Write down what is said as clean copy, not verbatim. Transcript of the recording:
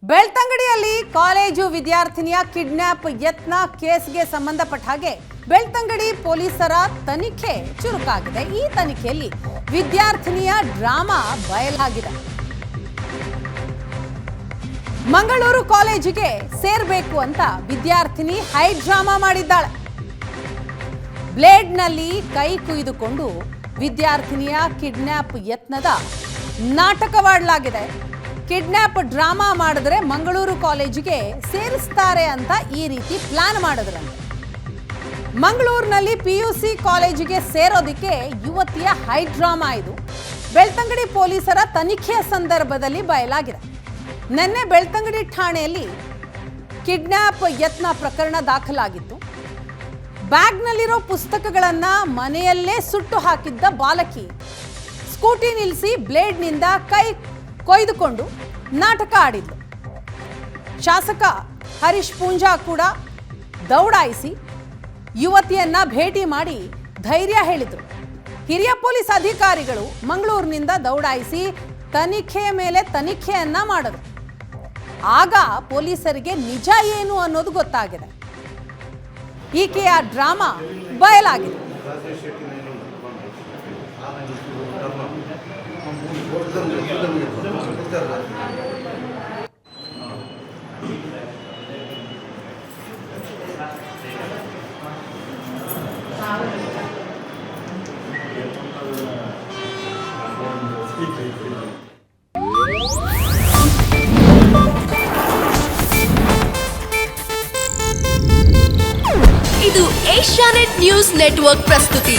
ಬೆಳ್ತಂಗಡಿಯಲ್ಲಿ college ವಿದ್ಯಾರ್ಥಿನಿಯ kidnap ಯತ್ನ ಕೇಸ್ಗೆ ಸಂಬಂಧಪಟ್ಟ ಹಾಗೆ ಬೆಳ್ತಂಗಡಿ ಪೊಲೀಸರ ತನಿಖೆ ಚುರುಕಾಗಿದೆ. ಈ ತನಿಖೆಯಲ್ಲಿ ವಿದ್ಯಾರ್ಥಿನಿಯ ಡ್ರಾಮಾ ಬಯಲಾಗಿದೆ. ಮಂಗಳೂರು ಕಾಲೇಜಿಗೆ ಸೇರಬೇಕು ಅಂತ ವಿದ್ಯಾರ್ಥಿನಿ ಹೈ ಡ್ರಾಮಾ ಮಾಡಿದ್ದಾಳೆ. ಬ್ಲೇಡ್ನಲ್ಲಿ ಕೈ ಕುಯ್ದುಕೊಂಡು ವಿದ್ಯಾರ್ಥಿನಿಯ ಕಿಡ್ನಾಪ್ ಯತ್ನದ ನಾಟಕವಾಡಲಾಗಿದೆ. ಕಿಡ್ನಾಪ್ ಡ್ರಾಮಾ ಮಾಡಿದ್ರೆ ಮಂಗಳೂರು ಕಾಲೇಜಿಗೆ ಸೇರಿಸ್ತಾರೆ ಅಂತ ಈ ರೀತಿ ಪ್ಲಾನ್ ಮಾಡಿದ್ರಂತೆ. ಮಂಗಳೂರಿನಲ್ಲಿ PUC ಕಾಲೇಜಿಗೆ ಸೇರೋದಕ್ಕೆ ಯುವತಿಯ ಹೈ ಡ್ರಾಮಾ ಇದು ಬೆಳ್ತಂಗಡಿ ಪೊಲೀಸರ ತನಿಖೆಯ ಸಂದರ್ಭದಲ್ಲಿ ಬಯಲಾಗಿದೆ. ನಿನ್ನೆ ಬೆಳ್ತಂಗಡಿ ಠಾಣೆಯಲ್ಲಿ ಕಿಡ್ನಾಪ್ ಯತ್ನ ಪ್ರಕರಣ ದಾಖಲಾಗಿತ್ತು. ಬ್ಯಾಗ್ನಲ್ಲಿರೋ ಪುಸ್ತಕಗಳನ್ನ ಮನೆಯಲ್ಲೇ ಸುಟ್ಟು ಹಾಕಿದ್ದ ಬಾಲಕಿ ಸ್ಕೂಟಿ ನಿಲ್ಲಿಸಿ ಬ್ಲೇಡ್ನಿಂದ ಕೈ ಕೊಯ್ದುಕೊಂಡು ನಾಟಕ ಆಡಿದ್ಲು. ಶಾಸಕ ಹರೀಶ್ ಪೂಂಜಾ ಕೂಡ ದೌಡಾಯಿಸಿ ಯುವತಿಯನ್ನ ಭೇಟಿ ಮಾಡಿ ಧೈರ್ಯ ಹೇಳಿದ್ರು. ಹಿರಿಯ ಪೊಲೀಸ್ ಅಧಿಕಾರಿಗಳು ಮಂಗಳೂರಿನಿಂದ ದೌಡಾಯಿಸಿ ತನಿಖೆಯ ಮೇಲೆ ತನಿಖೆಯನ್ನ ಮಾಡಿದ್ರು. ಆಗ ಪೊಲೀಸರಿಗೆ ನಿಜ ಏನು ಅನ್ನೋದು ಗೊತ್ತಾಗಿದೆ. ಈಕೆಯ ಡ್ರಾಮಾ ಬಯಲಾಗಿದೆ. ಇದು ಏಷ್ಯಾನೆಟ್ ನ್ಯೂಸ್ ನೆಟ್ವರ್ಕ್ ಪ್ರಸ್ತುತಿ.